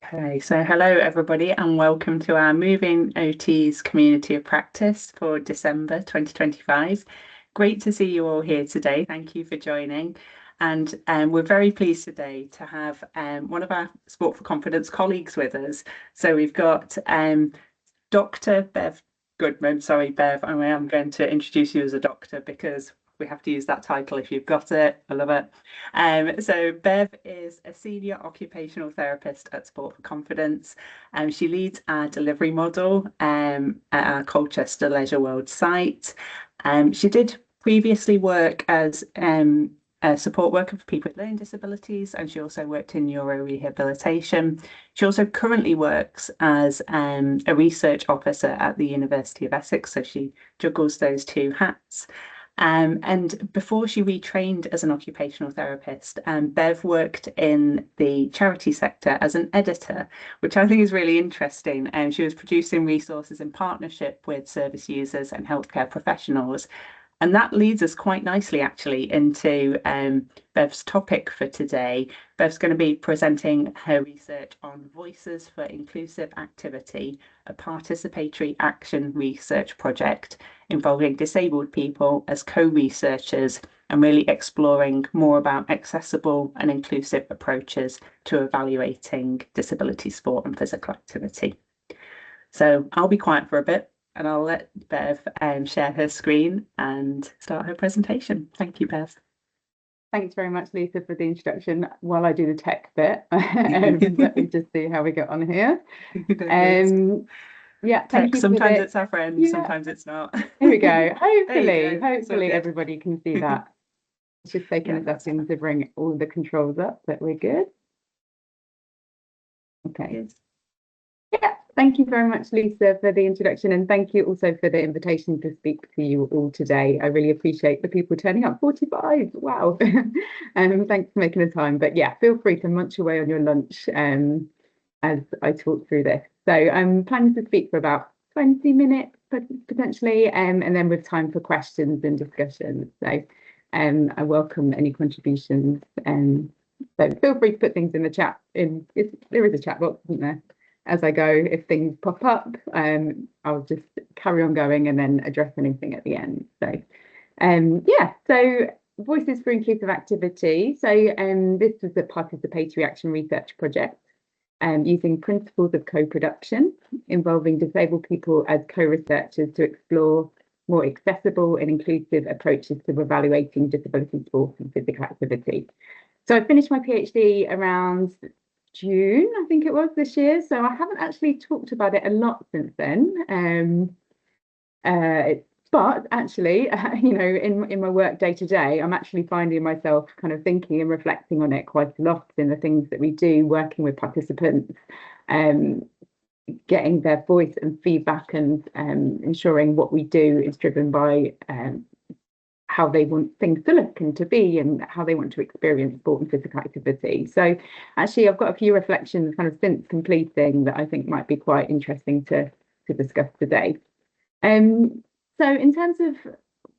Okay, so hello everybody and welcome to our Moving OTs Community of Practice for December 2025. Great to see you all here today. Thank you for joining. And we're very pleased today to have one of our Sport for Confidence colleagues with us. So we've got Dr. Bev Goodman. Sorry, Bev, I am going to introduce you as a doctor because we have to use that title if you've got it. I love it. So Bev is a senior occupational therapist at Sport for Confidence. She leads our delivery model at our Colchester Leisure World site. She did previously work as a support worker for people with learning disabilities, and she also worked in neurorehabilitation. She also currently works as a research officer at the University of Essex, so she juggles those two hats. And before she retrained as an occupational therapist, Bev worked in the charity sector as an editor, which I think is really interesting. She was producing resources in partnership with service users and healthcare professionals. And that leads us quite nicely, actually, into Bev's topic for today. Bev's going to be presenting her research on Voices for Inclusive Activity, a participatory action research project involving disabled people as co-researchers and really exploring more about accessible and inclusive approaches to evaluating disability sport and physical activity. So I'll be quiet for a bit and I'll let Bev share her screen and start her presentation. Thank you, Bev. Thanks very much, Lisa, for the introduction while I do the tech bit. Let me just see how we get on here. Yeah, thank you. Sometimes it's our friend, sometimes it's not. Here we go. Hopefully everybody can see that. It's just taking a second to bring all the controls up, but we're good. Okay. Yeah, thank you very much, Lisa, for the introduction, and thank you also for the invitation to speak to you all today. I really appreciate the people turning up. 45, wow. Thanks for making the time. But yeah, feel free to munch away on your lunch as I talk through this. So I'm planning to speak for about 20 minutes potentially, and then with time for questions and discussions. So I welcome any contributions. So feel free to put things in the chat. There is a chat box, isn't there? As I go, if things pop up, I'll just carry on going and then address anything at the end. So, so Voices for Inclusive Activity. So this was a participatory action research project using principles of co-production involving disabled people as co-researchers to explore more accessible and inclusive approaches to evaluating disability sport and physical activity. So I finished my PhD around June, I think it was, this year. So I haven't actually talked about it a lot since then. But actually, in my work day to day, I'm actually finding myself kind of thinking and reflecting on it quite a lot in the things that we do, working with participants, getting their voice and feedback, and ensuring what we do is driven by how they want things to look and to be, and how they want to experience sport and physical activity. So actually, I've got a few reflections kind of since completing that I think might be quite interesting to discuss today. So in terms of,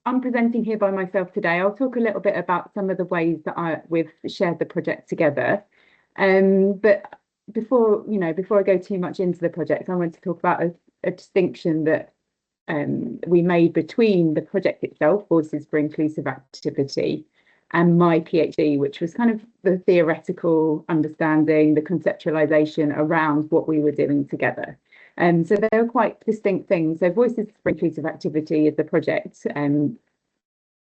I'm presenting here by myself today. I'll talk a little bit about some of the ways that we've shared the project together. But before I go too much into the project, I want to talk about a distinction that we made between the project itself, Voices for Inclusive Activity, and my PhD, which was kind of the theoretical understanding, the conceptualization around what we were doing together. So they were quite distinct things. So Voices for Inclusive Activity is the project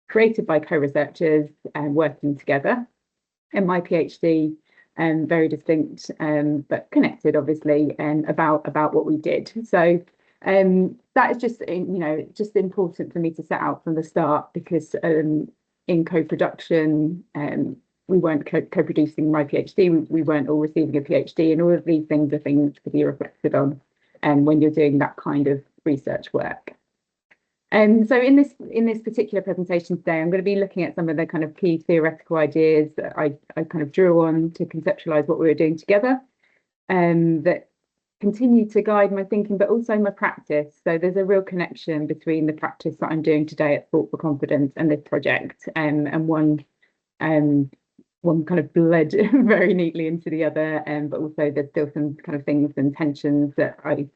created by co-researchers working together. And my PhD, very distinct, but connected, obviously, about what we did. So that is just just important for me to set out from the start, because in co-production we weren't co-producing my PhD, we weren't all receiving a PhD, and all of these things are things to be reflected on when you're doing that kind of research work. So in this particular presentation today, I'm going to be looking at some of the kind of key theoretical ideas that I kind of drew on to conceptualize what we were doing together, that continue to guide my thinking, but also my practice. So there's a real connection between the practice that I'm doing today at Sport for Confidence and this project, and one one kind of bled very neatly into the other, but also there's still some kind of things and tensions that I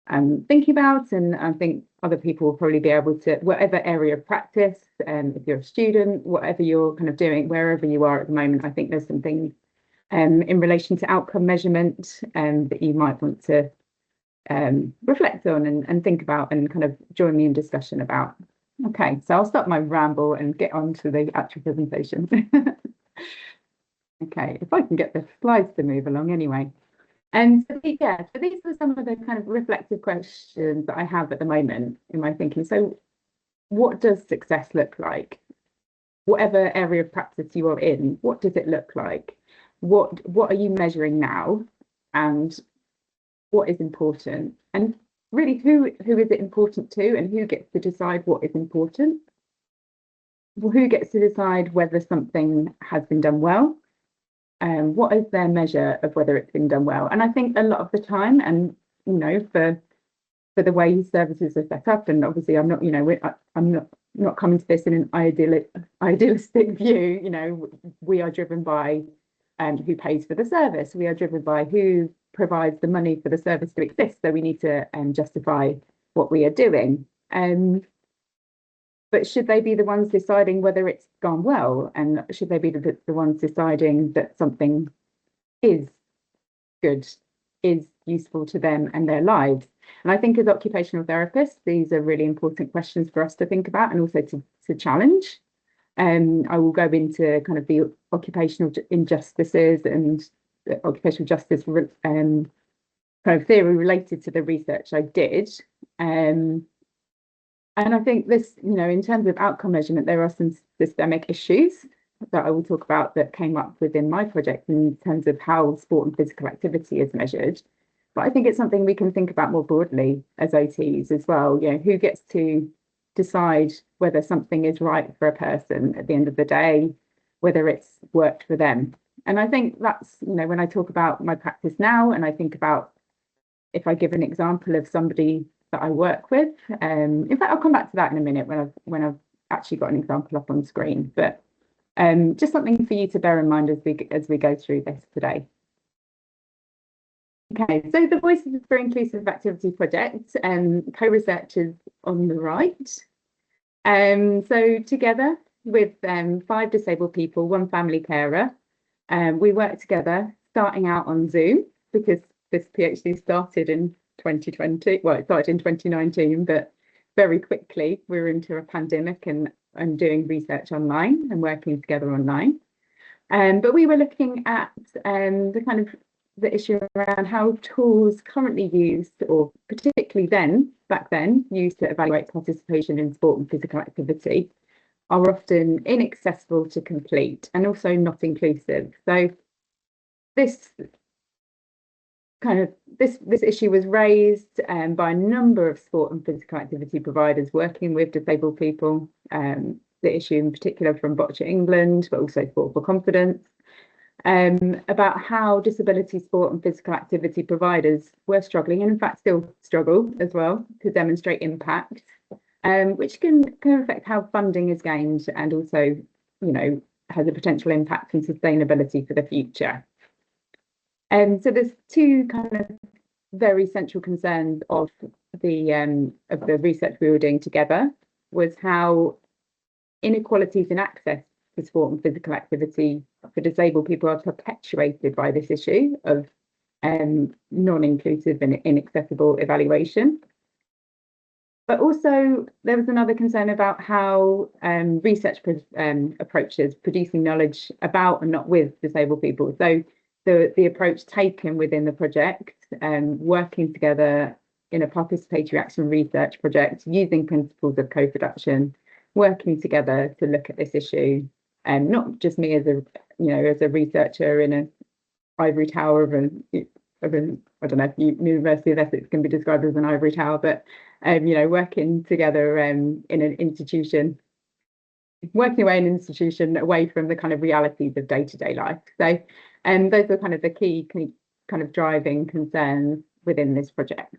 am thinking about, and I think other people will probably be able to, whatever area of practice, if you're a student, whatever you're kind of doing, wherever you are at the moment, I think there's some things in relation to outcome measurement that you might want to reflect on and think about and kind of join me in discussion about. Okay, so I'll stop my ramble and get on to the actual presentation. Okay, if I can get the slides to move along anyway. And so, yeah, so these are some of the kind of reflective questions that I have at the moment in my thinking. So what does success look like? Whatever area of practice you are in, what does it look like? What are you measuring now? And what is important? And really, who is it important to, and who gets to decide what is important? Who gets to decide whether something has been done well? What is their measure of whether it's been done well? And I think a lot of the time, and for the way services are set up, and obviously I'm not, I'm not coming to this in an idealistic view. We are driven by who pays for the service. We are driven by who provides the money for the service to exist. So we need to justify what we are doing. But should they be the ones deciding whether it's gone well? And should they be the ones deciding that something is good, is useful to them and their lives? And I think as occupational therapists, these are really important questions for us to think about and also to challenge. I will go into kind of the occupational injustices and the occupational justice kind of theory related to the research I did. And I think this, in terms of outcome measurement, there are some systemic issues that I will talk about that came up within my project in terms of how sport and physical activity is measured. But I think it's something we can think about more broadly as OTs as well. Who gets to decide whether something is right for a person at the end of the day, whether it's worked for them. And I think that's, when I talk about my practice now, and I think about if I give an example of somebody that I work with. In fact, I'll come back to that in a minute when I've actually got an example up on screen. But just something for you to bear in mind as we go through this today. Okay, so the Voices for Inclusive Activity project, co-researchers on the right. So together with 5 disabled people, 1 family carer, we worked together starting out on Zoom because this PhD started in 2020. Well, it started in 2019, but very quickly we were into a pandemic and doing research online and working together online. But we were looking at the kind of the issue around how tools currently used, or particularly back then, used to evaluate participation in sport and physical activity, are often inaccessible to complete and also not inclusive. So this issue was raised by a number of sport and physical activity providers working with disabled people. The issue in particular from Boccia England, but also Sport for Confidence, about how disability sport and physical activity providers were struggling, and in fact still struggle as well, to demonstrate impact, which can affect how funding is gained and also, has a potential impact on sustainability for the future. So there's 2 kind of very central concerns of the research we were doing together, was how inequalities in access to sport and physical activity for disabled people are perpetuated by this issue of non-inclusive and inaccessible evaluation. But also there was another concern about how research approaches producing knowledge about and not with disabled people. So the approach taken within the project, working together in a participatory action research project using principles of co-production, working together to look at this issue, and not just me as a researcher in an ivory tower of an I don't know if University of Essex can be described as an ivory tower, but working together in an institution, working away in an institution away from the kind of realities of day-to-day life. So those are kind of the key kind of driving concerns within this project.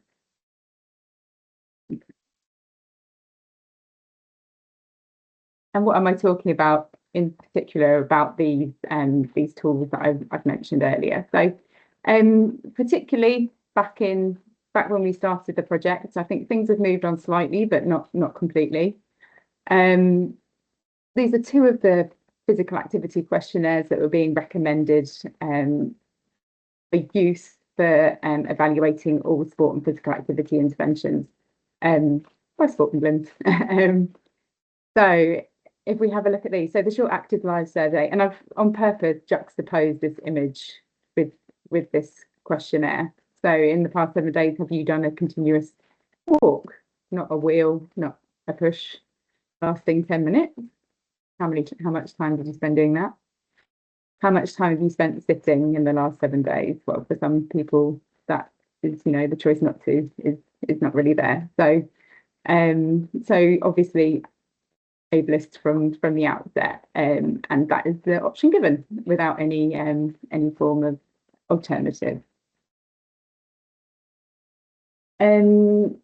And what am I talking about in particular about these tools that I've mentioned earlier. So particularly back when we started the project, I think things have moved on slightly, but not completely. These are two of the physical activity questionnaires that were being recommended for use for evaluating all sport and physical activity interventions by Sport England. So if we have a look at these, so the Short Active Lives Survey, and I've on purpose juxtaposed this image with this questionnaire. So in the past 7 days, have you done a continuous walk, not a wheel, not a push, lasting 10 minutes? How much time did you spend doing that? How much time have you spent sitting in the last 7 days? Well, for some people, that is, the choice not to is not really there. So, so obviously, ableist from the outset, and that is the option given without any form of alternative. And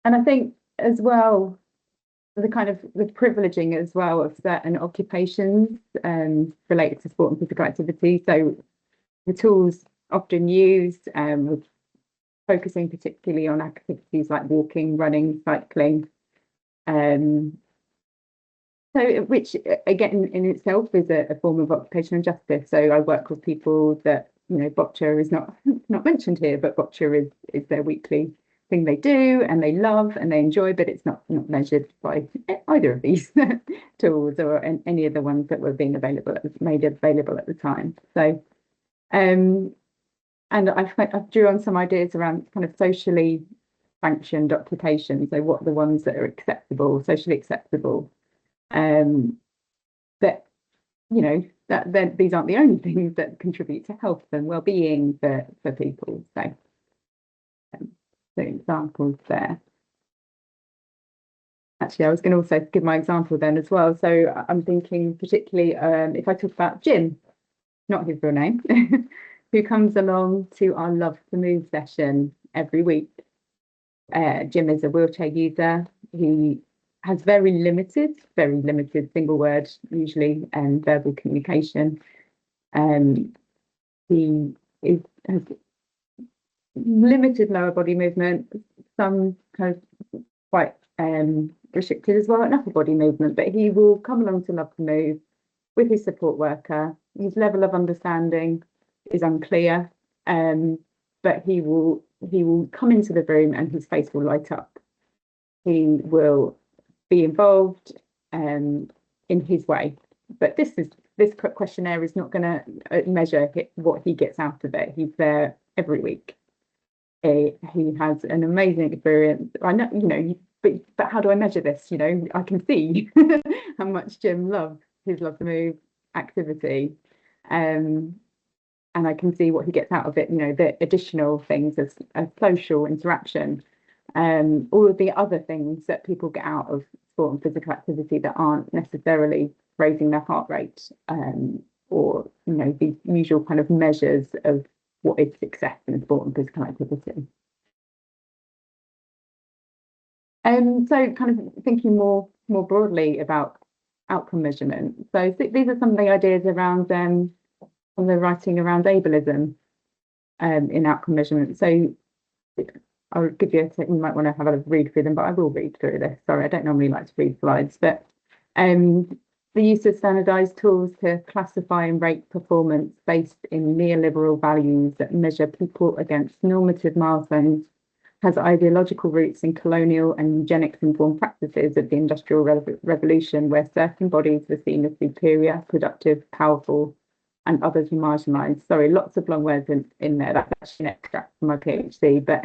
I think as well, the privileging as well of certain occupations related to sport and physical activity. So the tools often used, focusing particularly on activities like walking, running, cycling. So which again in itself is a form of occupational justice. So I work with people that, boccia is not mentioned here, but boccia is their weekly thing they do and they love and they enjoy, but it's not measured by either of these tools or any of the ones that were being made available at the time. So and I drew on some ideas around kind of socially sanctioned occupations. So what are the ones that are acceptable, socially acceptable? That that these aren't the only things that contribute to health and well-being for people. So the examples there. Actually, I was going to also give my example then as well. So I'm thinking particularly if I talk about Jim, not his real name, who comes along to our Love to Move session every week. Jim is a wheelchair user. He has very limited single word, usually, verbal communication. He has limited lower body movement, some kind of quite restricted as well in upper body movement, but he will come along to Love to Move with his support worker. His level of understanding is unclear, but he will come into the room and his face will light up. He will be involved in his way, but this questionnaire is not going to measure what he gets out of it. He's there every week. He has an amazing experience. I know, but how do I measure this? I can see how much Jim loves his Love to Move activity, and I can see what he gets out of it. The additional things as social interaction, all of the other things that people get out of sport and physical activity that aren't necessarily raising their heart rate, or the usual kind of measures of what is success in sport and physical activity. So kind of thinking more broadly about outcome measurement. So these are some of the ideas around on the writing around ableism in outcome measurement. So I'll give you a second, you might want to have a read through them, but I will read through this. Sorry, I don't normally like to read slides, but the use of standardized tools to classify and rate performance based in neoliberal values that measure people against normative milestones has ideological roots in colonial and eugenics-informed practices of the Industrial Revolution, where certain bodies were seen as superior, productive, powerful, and others were marginalised. Sorry, lots of long words in there. That's actually an extract from my PhD. But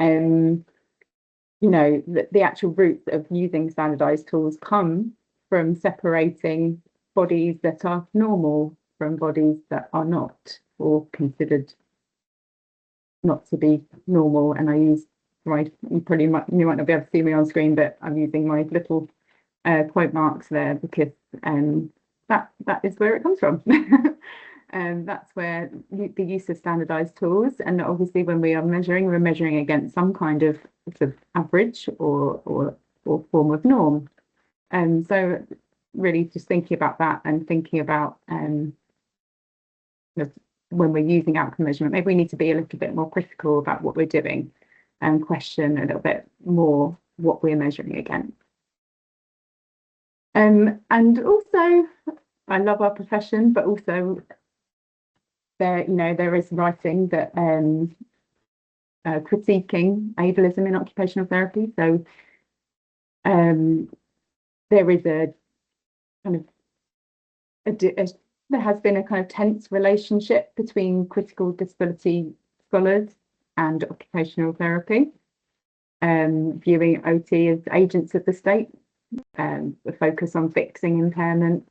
the actual roots of using standardised tools come from separating bodies that are normal from bodies that are not, or considered not to be normal. And I use you might not be able to see me on screen, but I'm using my little quote marks there because that is where it comes from. And that's where the use of standardized tools, and obviously when we are measuring, we're measuring against some kind of sort of average or form of norm. And so really just thinking about that and thinking about when we're using outcome measurement, maybe we need to be a little bit more critical about what we're doing and question a little bit more what we're measuring against. And also, I love our profession, but also there is writing that critiquing ableism in occupational therapy. So there is a kind of there has been a kind of tense relationship between critical disability scholars and occupational therapy, viewing OT as agents of the state, the focus on fixing impairment,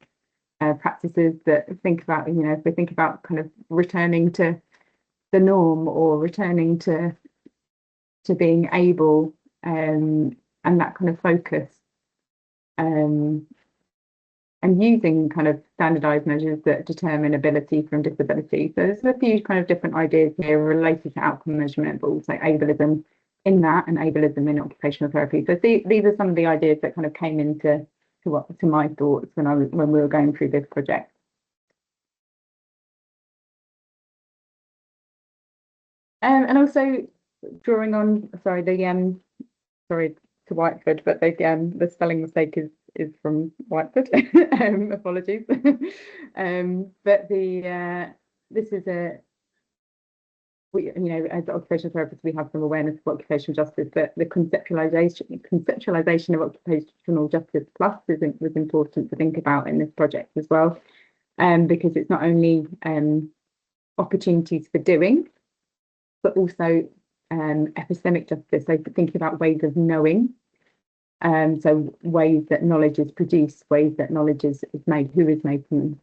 practices that think about, if we think about kind of returning to the norm or returning to being able, and that kind of focus, and using kind of standardized measures that determine ability from disability. So there's a few kind of different ideas here related to outcome measurement, but also ableism in that and ableism in occupational therapy. So these are some of the ideas that kind of came into my thoughts when we were going through this project. And also drawing on, sorry to Whiteford, but the spelling mistake is from Whiteford. Apologies. But this is as occupational therapists, we have some awareness of occupational justice, but the conceptualization of occupational justice plus was important to think about in this project as well, because it's not only opportunities for doing, but also epistemic justice. So thinking about ways of knowing. So ways that knowledge is produced, ways that knowledge is made, who is making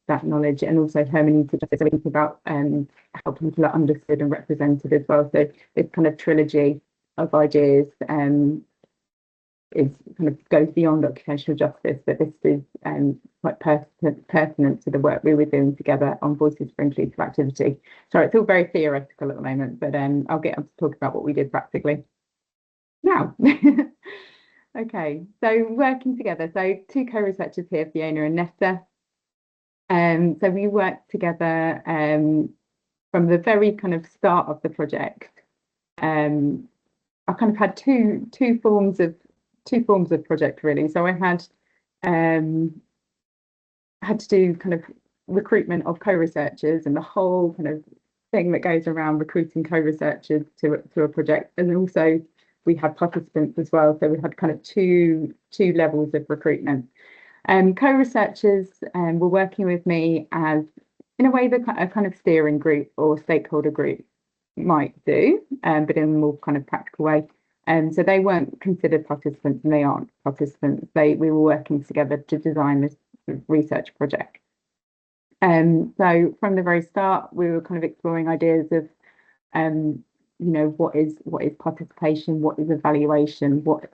that knowledge, and also hermeneutic justice. So we think about how people are understood and represented as well. So this kind of trilogy of ideas is kind of goes beyond occupational justice, but this is quite pertinent to the work we were doing together on Voices for Inclusive Activity. Sorry, it's all very theoretical at the moment, but I'll get on to talk about what we did practically now. Okay, so working together. So two co-researchers here, Fiona and Nesta. So we worked together from the very kind of start of the project. I kind of had two forms of project really. So I had to do kind of recruitment of co-researchers and the whole kind of thing that goes around recruiting co-researchers to a project, and also we had participants as well. So we had kind of two levels of recruitment. Co-researchers were working with me as, in a way, a kind of steering group or stakeholder group might do, but in a more kind of practical way. So they weren't considered participants, and they aren't participants. We were working together to design this research project. So from the very start, we were kind of exploring ideas of, what is participation, what is evaluation, what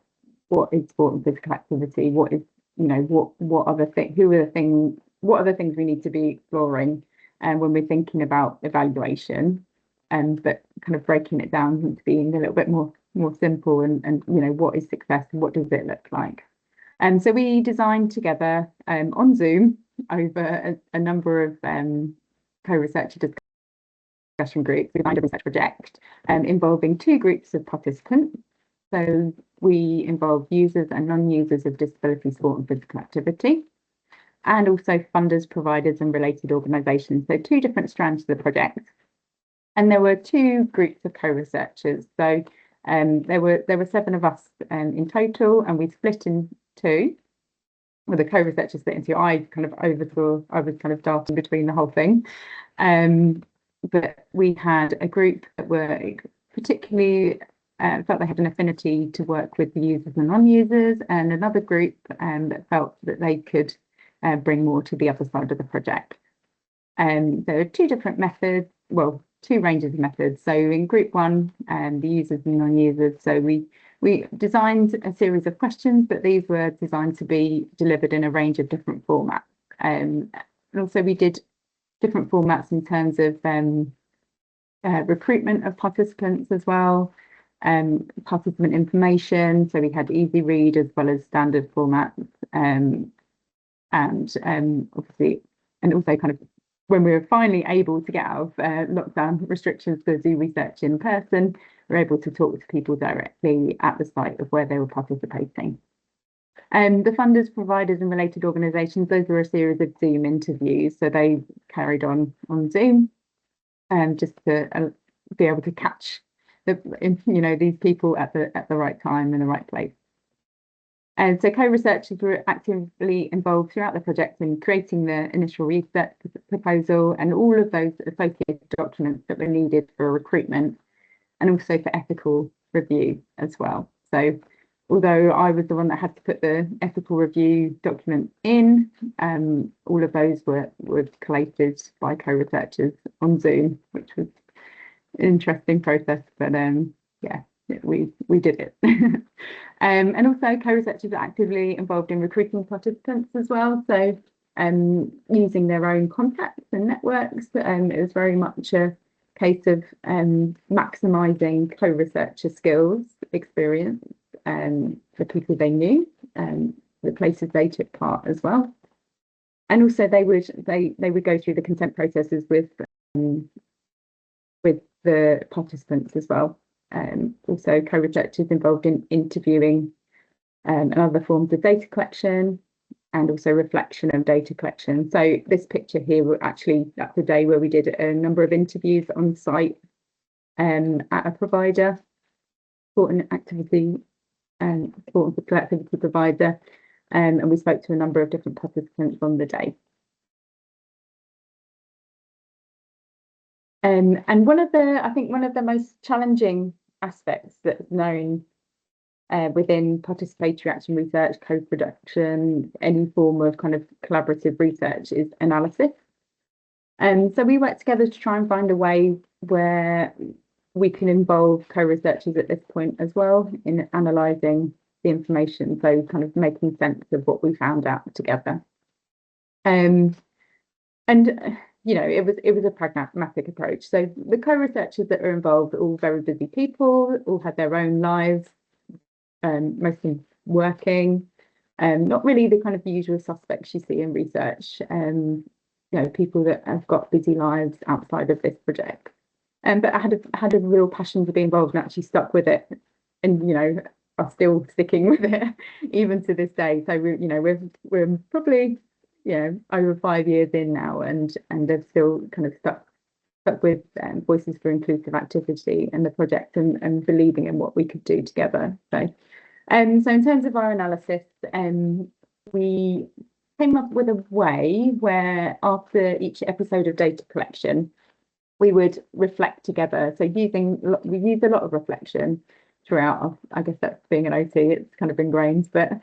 is sport and physical activity, what is, what are the things, what are the things we need to be exploring, and when we're thinking about evaluation, but kind of breaking it down into being a little bit more simple and what is success and what does it look like. So we designed together on Zoom over a number of co-researcher discussion groups. We designed a research project involving two groups of participants. So we involved users and non-users of disability sport and physical activity, and also funders, providers and related organisations. So two different strands of the project. And there were two groups of co-researchers. So there were 7 of us in total, and we split in two. Well, the co-researchers split into two. I was kind of darting between the whole thing. But we had a group that were particularly felt they had an affinity to work with the users and non-users, and another group that felt that they could bring more to the other side of the project. There are two different methods, well, two ranges of methods. So in group one, the users and non-users, so we designed a series of questions, but these were designed to be delivered in a range of different formats. And also we did different formats in terms of recruitment of participants as well, participant information. So we had easy read as well as standard formats, and obviously, and also kind of when we were finally able to get out of lockdown restrictions to do research in person, we were able to talk to people directly at the site of where they were participating. The funders, providers and related organisations, those were a series of Zoom interviews. So they carried on Zoom just to be able to catch these people at the right time in the right place. And so co-researchers were actively involved throughout the project in creating the initial research proposal and all of those associated documents that were needed for recruitment and also for ethical review as well. So although I was the one that had to put the ethical review document in, all of those were collated by co-researchers on Zoom, which was an interesting process, but yeah, we did it. And also co-researchers are actively involved in recruiting participants as well. So using their own contacts and networks, it was very much a case of maximising co-researcher skills, experience, the people they knew, the places they took part as well. And also they would go through the consent processes with the participants as well. Also co-researchers involved in interviewing and other forms of data collection and also reflection of data collection. So this picture here, actually, that's a day where we did a number of interviews on site at a provider, sport and activity provider, and we spoke to a number of different participants on the day. And I think one of the most challenging aspects that's known within participatory action research, co-production, any form of kind of collaborative research is analysis. And so we worked together to try and find a way where we can involve co-researchers at this point as well in analysing the information, so kind of making sense of what we found out together. And it was a pragmatic approach. So the co-researchers that were involved are all very busy people, all had their own lives, mostly working, not really the kind of usual suspects you see in research, people that have got busy lives outside of this project. But I had a real passion to be involved and actually stuck with it, and are still sticking with it even to this day. So we're probably over 5 years in now, and they've still kind of stuck with Voices for Inclusive Activity and the project and believing in what we could do together. So in terms of our analysis, we came up with a way where after each episode of data collection, we would reflect together. So we use a lot of reflection throughout. I guess that's being an OT, it's kind of ingrained, but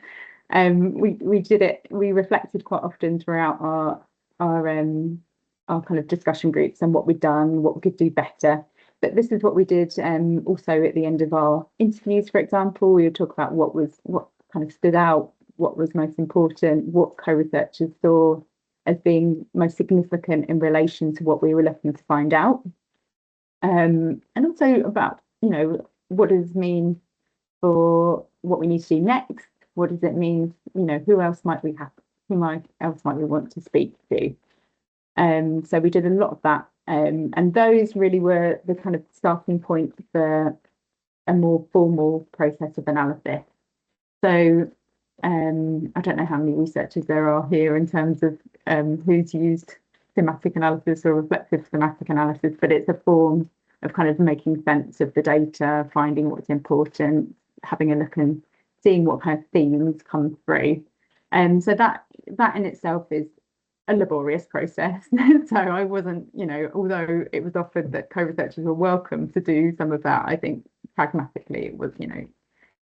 we reflected quite often throughout our kind of discussion groups and what we'd done, what we could do better. But this is what we did also at the end of our interviews, for example. We would talk about what kind of stood out, what was most important, what co-researchers saw as being most significant in relation to what we were looking to find out. And also about, what does it mean for what we need to do next? What does it mean? Who else might we want to speak to? So we did a lot of that. And those really were the kind of starting point for a more formal process of analysis. So I don't know how many researchers there are here in terms of who's used thematic analysis or reflective thematic analysis, but it's a form of kind of making sense of the data, finding what's important, having a look and seeing what kind of themes come through. And so that in itself is a laborious process. So I wasn't, although it was offered that co-researchers were welcome to do some of that, I think pragmatically it was,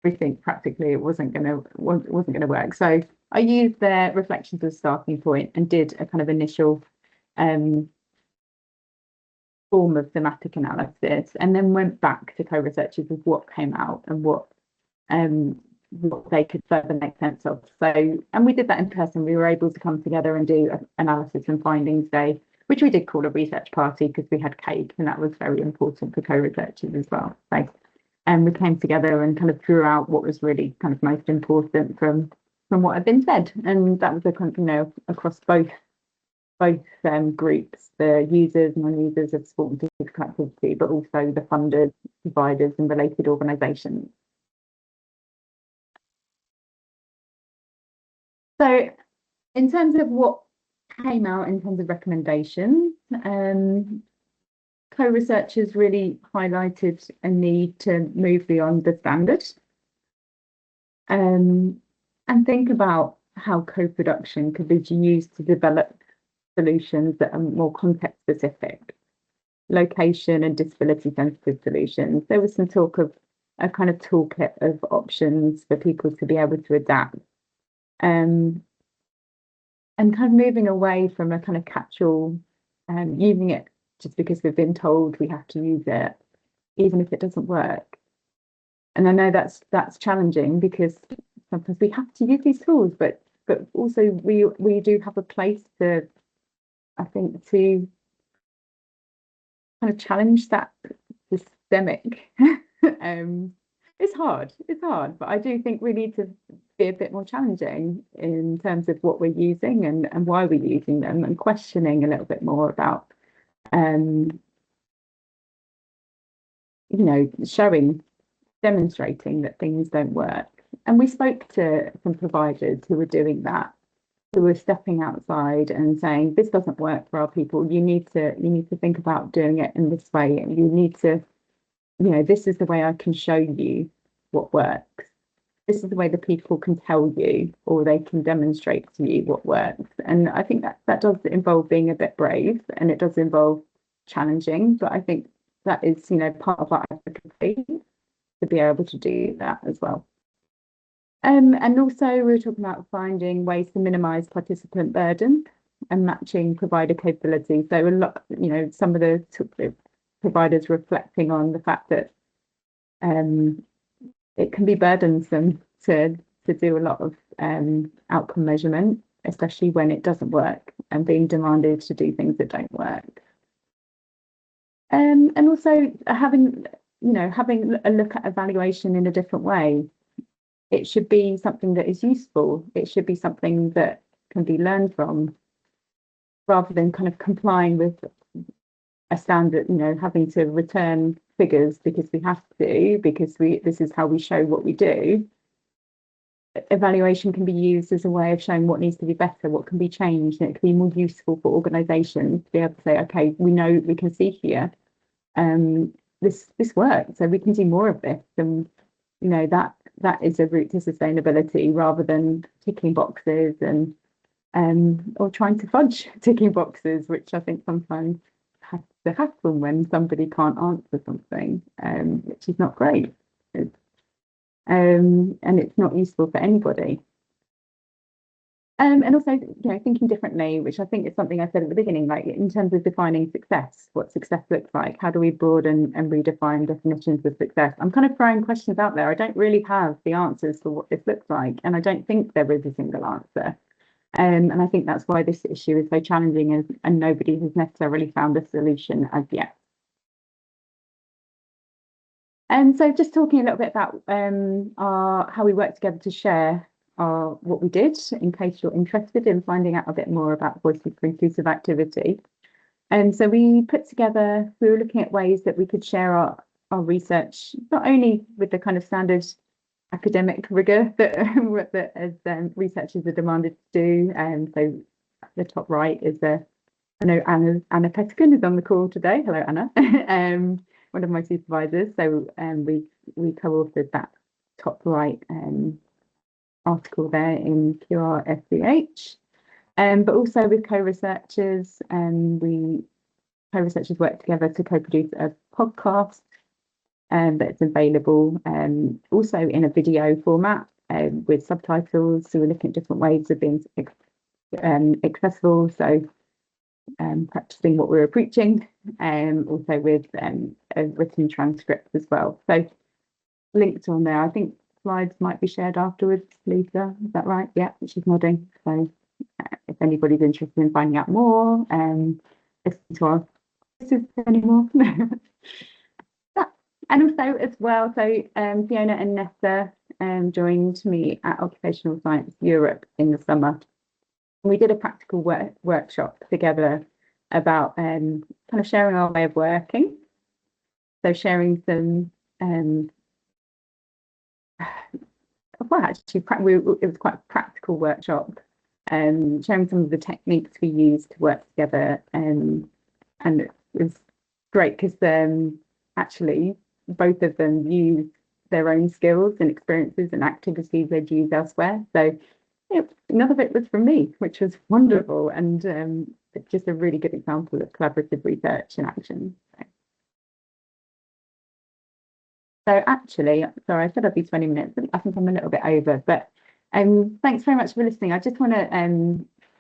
we think practically it wasn't going to work. So I used their reflections as a starting point and did a kind of initial form of thematic analysis, and then went back to co-researchers with what came out and what they could further make sense of. So, and we did that in person. We were able to come together and do an analysis and findings day, which we did call a research party because we had cake, and that was very important for co-researchers as well. So, and we came together and kind of drew out what was really kind of most important from from what had been said. And that was across both groups, the users, non-users of sport and physical activity, but also the funders, providers and related organisations. So in terms of what came out in terms of recommendations, co-researchers really highlighted a need to move beyond the standard and think about how co-production could be used to develop solutions that are more context specific, location and disability sensitive solutions. There was some talk of a kind of toolkit of options for people to be able to adapt. And kind of moving away from a kind of catch-all, using it just because we've been told we have to use it, even if it doesn't work. And I know that's challenging because sometimes we have to use these tools, but also we do have a place to, I think, to kind of challenge that systemic. It's hard, but I do think we need to be a bit more challenging in terms of what we're using and why we're using them, and questioning a little bit more about, demonstrating that things don't work. And we spoke to some providers who were doing that, who were stepping outside and saying, this doesn't work for our people. You need to think about doing it in this way, and you need to, this is the way I can show you what works. This is the way the people can tell you, or they can demonstrate to you what works. And I think that does involve being a bit brave, and it does involve challenging, but I think that is, part of our advocacy to be able to do that as well. And also we were talking about finding ways to minimise participant burden and matching provider capability. So a lot, some of the providers reflecting on the fact that it can be burdensome to do a lot of outcome measurement, especially when it doesn't work, and being demanded to do things that don't work. And also having a look at evaluation in a different way. It should be something that is useful. It should be something that can be learned from, rather than kind of complying with a standard, having to return figures because we have to, because this is how we show what we do. Evaluation can be used as a way of showing what needs to be better, what can be changed, and it can be more useful for organisations to be able to say, okay, we can see here, this works, so we can do more of this, and that is a route to sustainability, rather than ticking boxes and or trying to fudge ticking boxes, which I think sometimes has to happen when somebody can't answer something, which is not great. And it's not useful for anybody. And also, thinking differently, which I think is something I said at the beginning, like in terms of defining success, what success looks like, how do we broaden and redefine definitions of success? I'm kind of throwing questions out there. I don't really have the answers for what this looks like, and I don't think there is a single answer. And I think that's why this issue is so challenging, and nobody has necessarily found a solution as yet. And so just talking a little bit about how we work together to share what we did, in case you're interested in finding out a bit more about Voices for Inclusive Activity. And so we were looking at ways that we could share our research, not only with the kind of standard academic rigor that as researchers are demanded to do. So the top right is I know Anna Pettigan is on the call today. Hello, Anna. One of my supervisors. So we co-authored that top right article there in QRSCH. But also with co-researchers, co-researchers work together to co-produce a podcast that's available also in a video format with subtitles. So we're looking at different ways of being accessible. So practicing what we were preaching, also with a written transcript as well. So links on there. I think slides might be shared afterwards, Lisa, is that right? Yeah, she's nodding. So if anybody's interested in finding out more, listen to our voices anymore. And also as well, so Fiona and Nessa joined me at Occupational Science Europe in the summer. We did a practical workshop together about kind of sharing our way of working. So sharing some, well, actually, it was quite a practical workshop, sharing some of the techniques we use to work together, and it was great because actually both of them use their own skills and experiences and activities they'd use elsewhere. So none of it was from me, which was wonderful, and just a really good example of collaborative research in action. So actually, sorry, I said I'd be 20 minutes. I think I'm a little bit over, but thanks very much for listening. I just want to,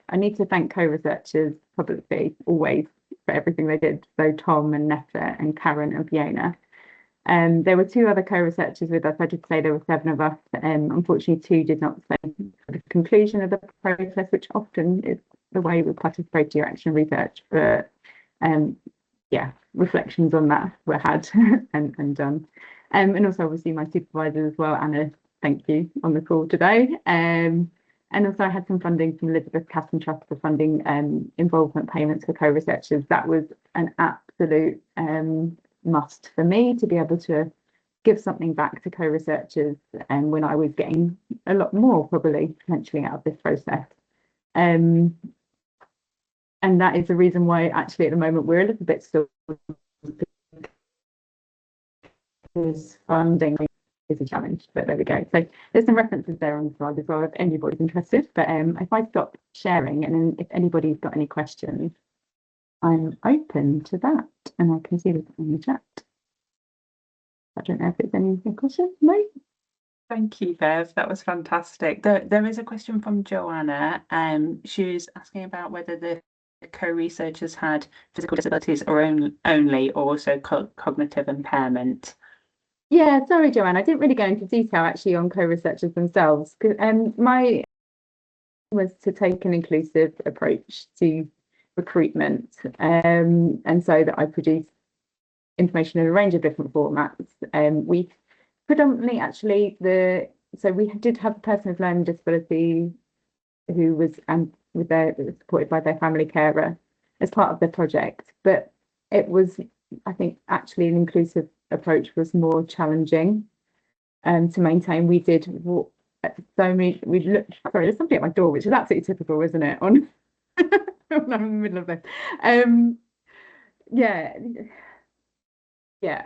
I need to thank co-researchers publicly, always, for everything they did. So Tom and Netta and Karen and Fiona. There were 2 other co-researchers with us. I did say there were 7 of us. Unfortunately, 2 did not stay for the conclusion of the process, which often is the way with participatory action research. But yeah, reflections on that were had and done. And also, obviously, my supervisor as well, Anna, thank you, on the call today. And also, I had some funding from Elizabeth Catton Trust for funding involvement payments for co-researchers. That was an absolute must for me to be able to give something back to co-researchers, and when I was getting a lot more probably potentially out of this process. And that is the reason why actually at the moment we're a little bit still, because funding is a challenge, but there we go. So there's some references there on the slide as well if anybody's interested. But if I stop sharing, and then if anybody's got any questions, I'm open to that, and I can see this in the chat. I don't know if it's any questions. No. Thank you, Bev. That was fantastic. There is a question from Joanna. She was asking about whether the co-researchers had physical disabilities or only, or also cognitive impairment. Yeah, sorry, Joanne. I didn't really go into detail actually on co-researchers themselves. My was to take an inclusive approach to recruitment, and so that I produced information in a range of different formats. We predominantly actually so we did have a person with learning disability who was supported by their family carer as part of the project, but it was, I think, actually an inclusive approach was more challenging to maintain. We did so many. We looked. Sorry, there's something at my door, which is absolutely typical, isn't it? On when I'm in the middle of this. Yeah.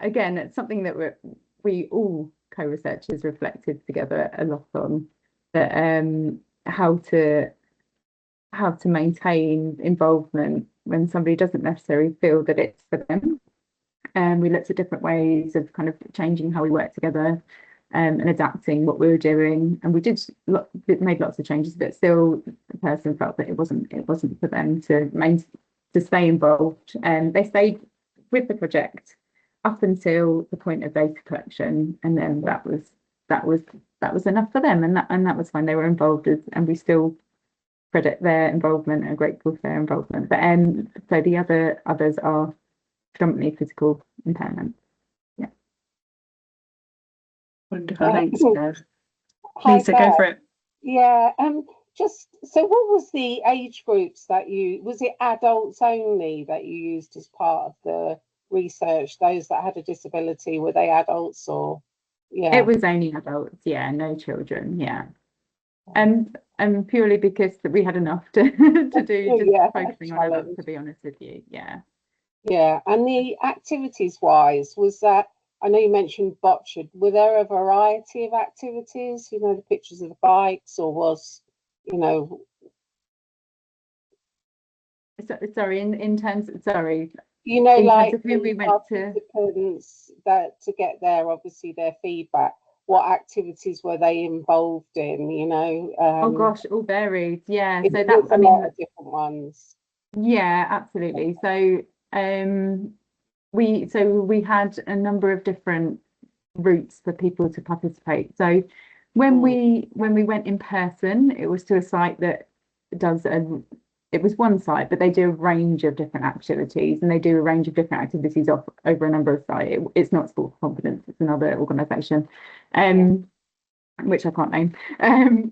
Again, it's something that we all co-researchers reflected together a lot on, that how to maintain involvement when somebody doesn't necessarily feel that it's for them. And we looked at different ways of kind of changing how we work together, and adapting what we were doing. And we made lots of changes, but still the person felt that it wasn't for them to stay involved. And they stayed with the project up until the point of data collection, and then that was enough for them, and that was fine. They were involved, and we still credit their involvement and are grateful for their involvement. But so the others are predominantly physical impairment. Yeah. Wonderful, thanks, Bev. Lisa, go for it. Yeah. Just so, what was the age groups that was it adults only that you used as part of the research? Those that had a disability, were they adults or? Yeah, it was only adults. Yeah, no children. Yeah, and purely because we had enough to do, just focusing on adults, to be honest with you. Yeah. And the activities wise, was that, I know you mentioned boccia, were there a variety of activities, the pictures of the bikes, or was, sorry, in terms of, sorry, like terms of who we went participants that to get obviously their feedback, what activities were they involved in? Oh gosh, all varied. Yeah, so that's a lot of different ones. Yeah, absolutely. So we had a number of different routes for people to participate. So when we went in person, it was to a site that does it was one site, but they do a range of different activities, and they do a range of different activities over a number of sites. It's not Sport for Confidence, it's another organisation. which I can't name.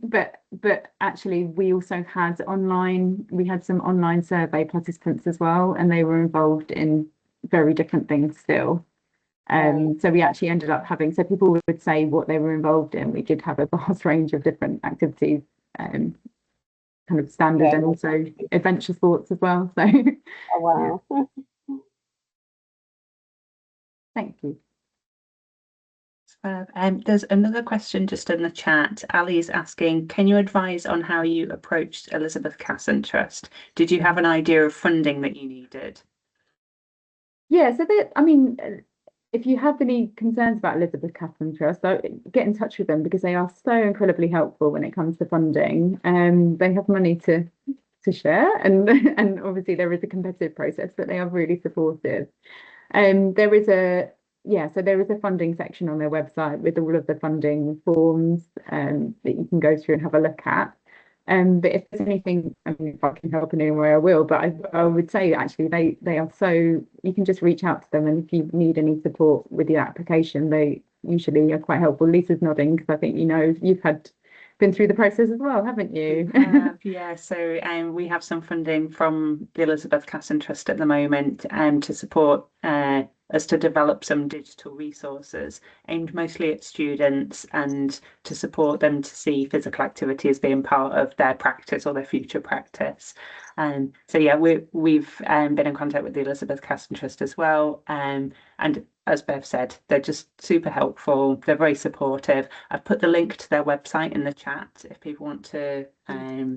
But actually we also had some online survey participants as well, and they were involved in very different things still. So we actually ended up having, so people would say what they were involved in. We did have a vast range of different activities, kind of standard and also adventure sports as well. So Oh, wow. yeah. Thank you. There's another question just in the chat. Ali is asking, can you advise on how you approached Elizabeth Casson Trust? Did you have an idea of funding that you needed? Yeah, so I mean, if you have any concerns about Elizabeth Casson Trust, so get in touch with them, because they are so incredibly helpful when it comes to funding. They have money to share, and and obviously there is a competitive process, but they are really supportive. There is a funding section on their website with all of the funding forms that you can go through and have a look at. But if there's anything, I mean, if I can help in any way, I will. But I would say actually they are so, you can just reach out to them, and if you need any support with your application, they usually are quite helpful. Lisa's nodding because I think you've been through the process as well, haven't you? Yeah, so we have some funding from the Elizabeth Casson Trust at the moment to support us to develop some digital resources aimed mostly at students and to support them to see physical activity as being part of their practice or their future practice. So yeah, we've been in contact with the Elizabeth Casson Trust as well, and as Bev said, they're just super helpful. They're very supportive. I've put the link to their website in the chat if people want to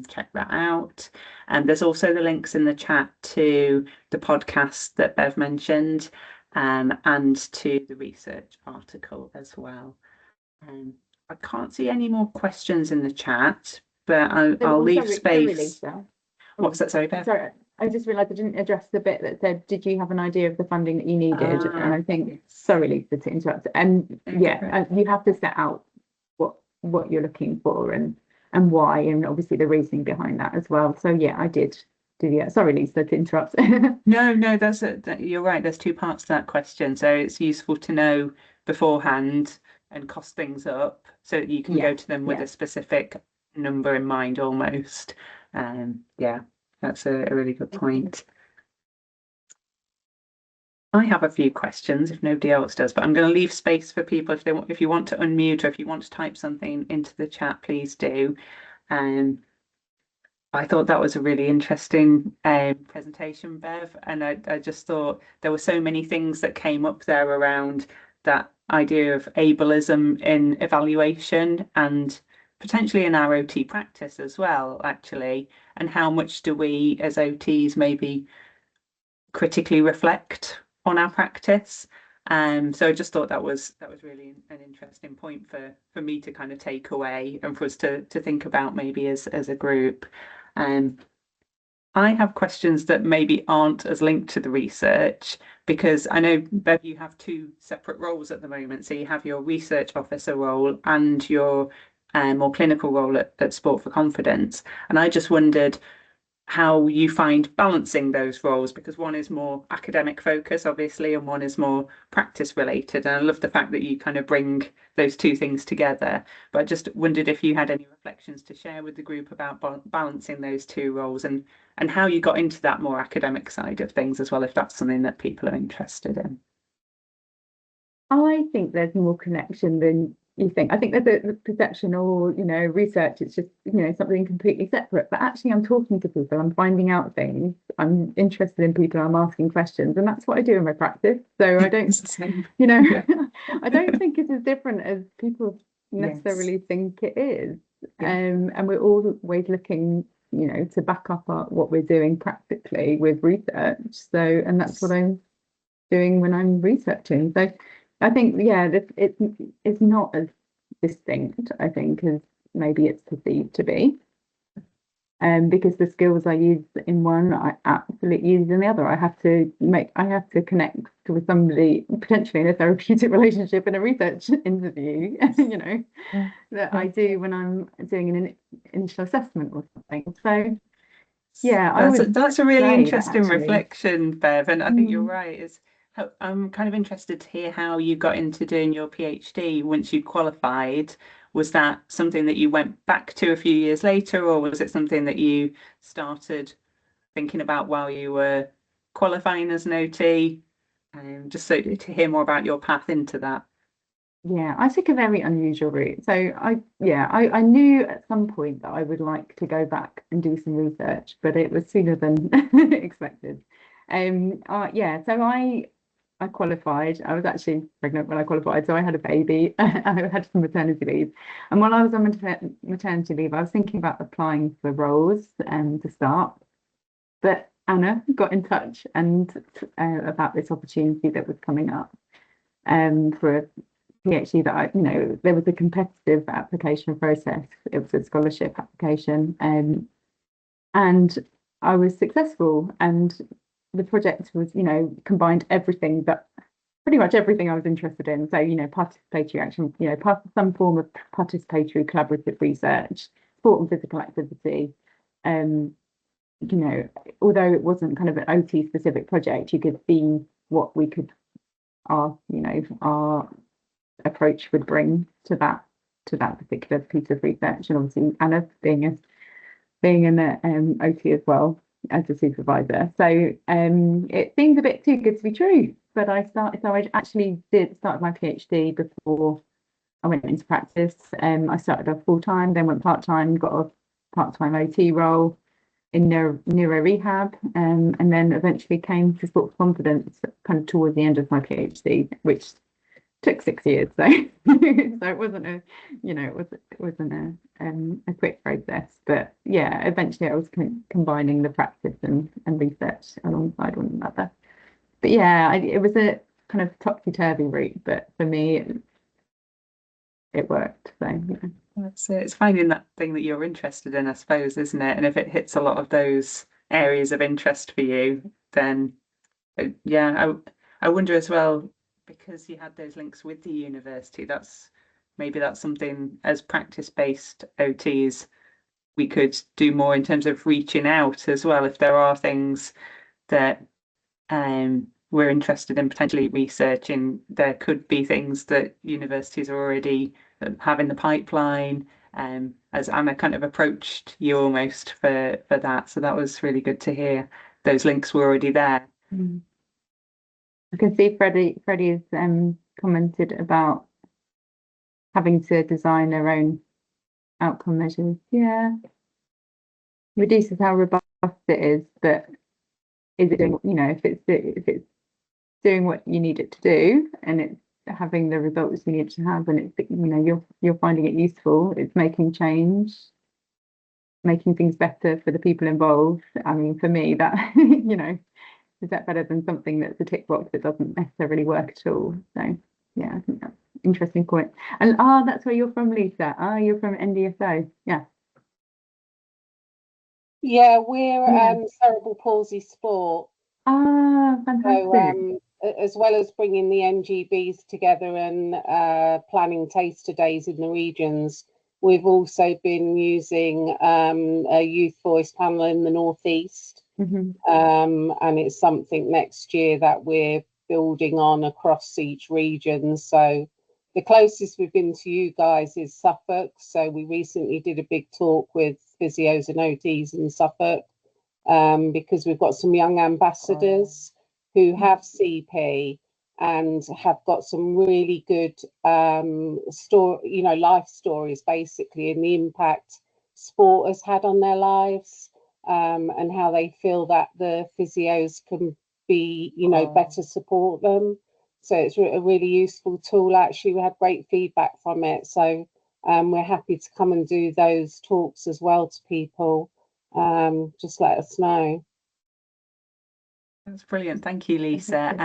check that out. And there's also the links in the chat to the podcast that Bev mentioned, and to the research article as well. I can't see any more questions in the chat, but I'll leave space. Lisa. What's that? Sorry, Bev? Sorry, I just realised I didn't address the bit that said, did you have an idea of the funding that you needed? And I think, sorry, Lisa, to interrupt. And yeah, you have to set out what you're looking for and why, and obviously the reasoning behind that as well. So yeah, I did do that. Sorry, Lisa, to interrupt. No, you're right. There's two parts to that question. So it's useful to know beforehand and cost things up so that you can go to them with a specific number in mind almost. Yeah, that's a really good point. I have a few questions if nobody else does, but I'm going to leave space for people if you want to unmute or if you want to type something into the chat, please do. I thought that was a really interesting presentation, Bev, and I just thought there were so many things that came up there around that idea of ableism in evaluation and potentially in our OT practice as well, actually, and how much do we as OTs maybe critically reflect on our practice. So I just thought that was really an interesting point for me to kind of take away and for us to think about maybe as a group. I have questions that maybe aren't as linked to the research, because I know, Bev, you have two separate roles at the moment. So you have your research officer role and your more clinical role at Sport for Confidence. And I just wondered how you find balancing those roles, because one is more academic focus, obviously, and one is more practice related. And I love the fact that you kind of bring those two things together. But I just wondered if you had any reflections to share with the group about balancing those two roles and how you got into that more academic side of things as well, if that's something that people are interested in. I think there's more connection than you think. I think there's a perception or, research, it's just, something completely separate. But actually, I'm talking to people, I'm finding out things, I'm interested in people, I'm asking questions, and that's what I do in my practice. So I don't, I don't think it's as different as people necessarily think it is. And we're always looking, to back up what we're doing practically with research. So, and that's what I'm doing when I'm researching. So I think, it's not as distinct, I think, as maybe it's perceived to be. Because the skills I use in one, I absolutely use in the other. I have to connect with somebody potentially in a therapeutic relationship in a research interview, that I do when I'm doing an initial assessment or something. So yeah, that's a really interesting reflection, Bev, and I think you're right. I'm kind of interested to hear how you got into doing your PhD once you qualified. was that something that you went back to a few years later, or was it something that you started thinking about while you were qualifying as an OT? Just so to hear more about your path into that. Yeah, I took a very unusual route. So I knew at some point that I would like to go back and do some research, but it was sooner than expected. So I qualified. I was actually pregnant when I qualified, so I had a baby. I had some maternity leave, and while I was on maternity leave, I was thinking about applying for roles to start. But Anna got in touch and about this opportunity that was coming up for a PhD that there was a competitive application process. It was a scholarship application, and I was successful. And the project was, combined everything pretty much everything I was interested in. So, participatory action, some form of participatory collaborative research, sport and physical activity. Although it wasn't kind of an OT specific project, you could see what our approach would bring to that particular piece of research. And obviously Anna being an OT as well as a supervisor, so it seems a bit too good to be true. But I actually start my PhD before I went into practice. I started off full-time, then went part-time, got a part-time OT role in neuro rehab, and then eventually came to sport confidence kind of towards the end of my PhD, which took 6 years. So it wasn't a quick process. But yeah, eventually I was combining the practice and research alongside one another. But yeah, it was a kind of topsy-turvy route, but for me it worked. So yeah. It's finding that thing that you're interested in, I suppose, isn't it? And if it hits a lot of those areas of interest for you, then I wonder as well, because you had those links with the university, that's something as practice-based OTs we could do more in terms of reaching out as well. If there are things that we're interested in potentially researching, there could be things that universities are already have in the pipeline. As Anna kind of approached you almost for that, so that was really good to hear. Those links were already there. I can see Freddie's commented about having to design their own outcome measures. Yeah, reduces how robust it is, but is it doing, if it's doing what you need it to do, and it's having the results you need it to have, and it's you're finding it useful, it's making change, making things better for the people involved. I mean, for me, that is that better than something that's a tick box that doesn't necessarily work at all? So yeah, I think that's an interesting point. And that's where you're from, Lisa. You're from NDSO. Yeah. Yeah, we're cerebral palsy sport. Fantastic. So as well as bringing the NGBs together and planning taster days in the regions, we've also been using a youth voice panel in the Northeast. And it's something next year that we're building on across each region. So the closest we've been to you guys is Suffolk. So we recently did a big talk with physios and OTs in Suffolk, because we've got some young ambassadors who have CP and have got some really good life stories, basically, and the impact sport has had on their lives, and how they feel that the physios can be, better support them. So it's a really useful tool. Actually, we had great feedback from it. So we're happy to come and do those talks as well to people. Just let us know. That's brilliant. Thank you, Lisa.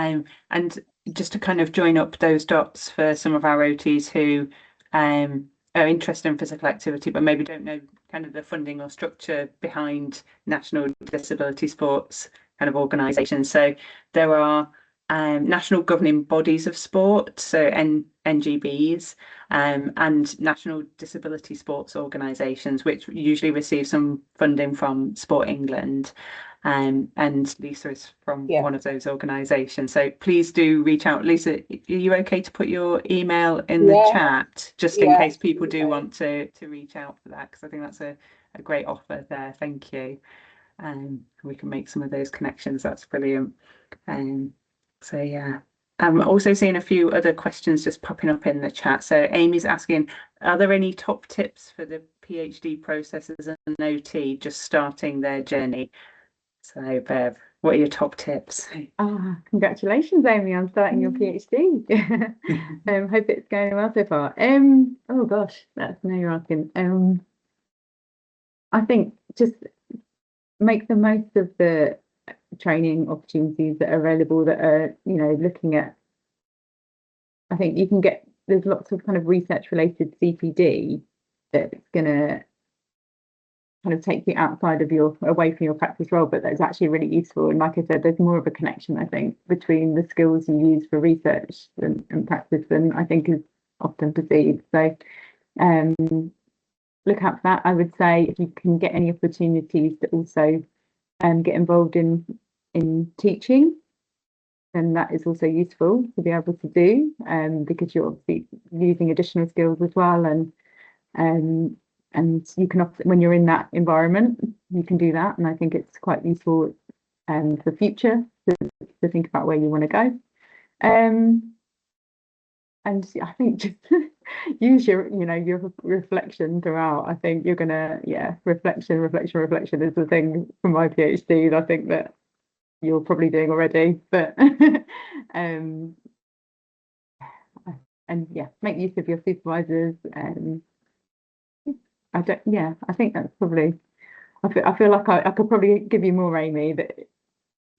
And just to kind of join up those dots for some of our OTs who are interested in physical activity, but maybe don't know kind of the funding or structure behind national disability sports kind of organisations. So there are national governing bodies of sport, so NGBs, and national disability sports organisations, which usually receive some funding from Sport England. and Lisa is from Yeah. one of those organisations. So please do reach out. Lisa, are you okay to put your email in the Yeah. chat, just in Yeah, case people do absolutely. want to reach out for that? Because I think that's a great offer there. Thank you. We can make some of those connections. That's brilliant. So yeah. I'm also seeing a few other questions just popping up in the chat. So Amy's asking, are there any top tips for the PhD processes and OT just starting their journey? So Bev, what are your top tips? Congratulations, Amy, on starting your PhD. Hope it's going well so far. Oh gosh, that's now you're asking. I think just make the most of the training opportunities that are available that are, looking at, I think you can get, there's lots of kind of research related CPD that's going to kind of take you outside of away from your practice role, but that's actually really useful. And like I said, there's more of a connection, I think, between the skills you use for research and practice than I think is often perceived. So look out for that. I would say if you can get any opportunities to also get involved in teaching, then that is also useful to be able to do, because you're obviously using additional skills as well, and you can often, when you're in that environment, you can do that, and I think it's quite useful for future to think about where you want to go. And I think just use your reflection throughout. I think you're gonna, reflection is the thing for my PhD. I think that you're probably doing already, but and make use of your supervisors. I think that's probably. I feel like I could probably give you more, Amy. But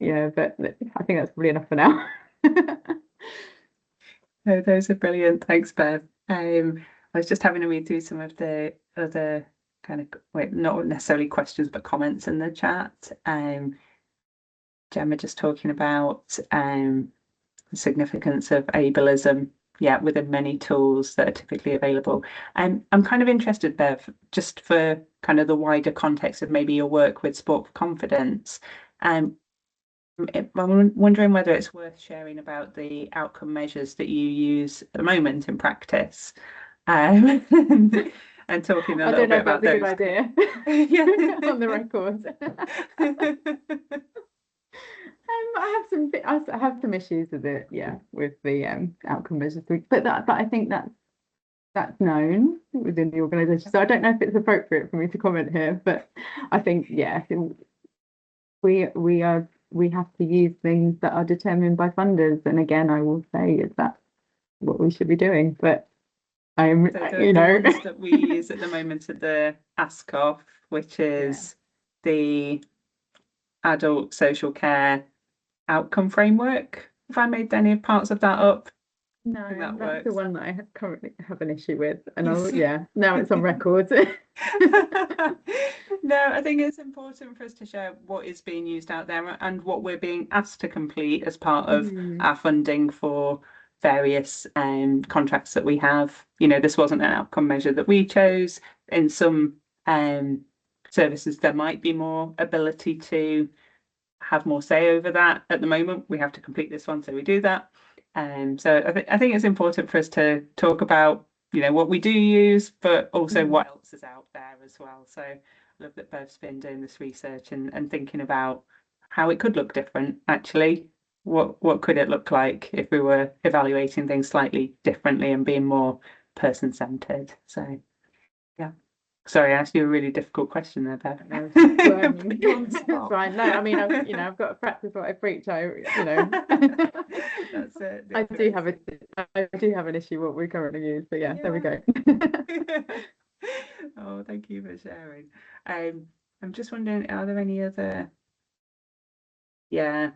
I think that's probably enough for now. No, those are brilliant. Thanks, Bev. I was just having a read through some of the other kind of, not necessarily questions, but comments in the chat. Gemma just talking about the significance of ableism, within many tools that are typically available. I'm kind of interested, Bev, just for kind of the wider context of maybe your work with Sport for Confidence. I'm wondering whether it's worth sharing about the outcome measures that you use at the moment in practice, and talking a little bit about those. I don't know if that's a good idea. Yeah. On the record. I have some issues with it, with the outcome measures, but I think that's known within the organisation. So I don't know if it's appropriate for me to comment here, but I think we have to use things that are determined by funders, and again, I will say is that what we should be doing, but the ones that we use at the moment are the ASCOF, which is the Adult Social Care Outcome Framework. Have I made any parts of that up? No, that's works. the one that I currently have an issue with, and now it's on record. No, I think it's important for us to share what is being used out there and what we're being asked to complete as part of our funding for various contracts that we have. This wasn't an outcome measure that we chose. In some services, there might be more ability to have more say over that. At the moment, we have to complete this one, so we do that. So I think it's important for us to talk about what we do use, but also what else is out there as well. So I love that Bev's been doing this research and thinking about how it could look different. Actually, what could it look like if we were evaluating things slightly differently and being more person-centered? So yeah. Sorry, I asked you a really difficult question there, Bev. It's fine. No, I mean, I've got to practice what I preach. That's it. I do have an issue what we currently use, but there we go. Oh, thank you for sharing. I'm just wondering, are there any other? Yeah,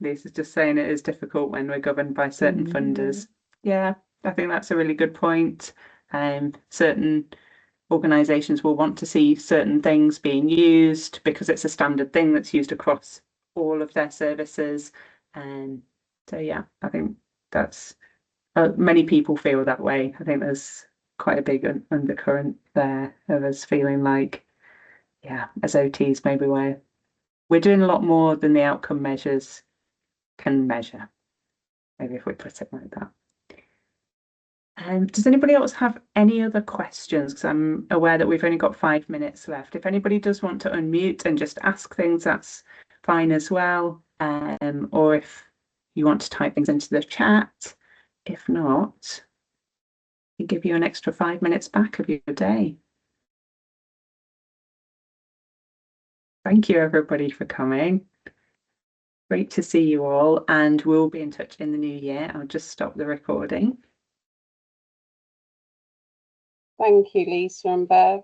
Lisa's just saying it is difficult when we're governed by certain funders. Yeah, I think that's a really good point. Certain organisations will want to see certain things being used because it's a standard thing that's used across all of their services. So I think that's many people feel that way. I think there's quite a big undercurrent there of us feeling like, as OTs, maybe we're we're doing a lot more than the outcome measures can measure, maybe if we put it like that. Does anybody else have any other questions? Because I'm aware that we've only got 5 minutes left. If anybody does want to unmute and just ask things, that's fine as well. Or if you want to type things into the chat. If not, I'll give you an extra 5 minutes back of your day. Thank you, everybody, for coming. Great to see you all, and we'll be in touch in the new year. I'll just stop the recording. Thank you, Lisa and Bev.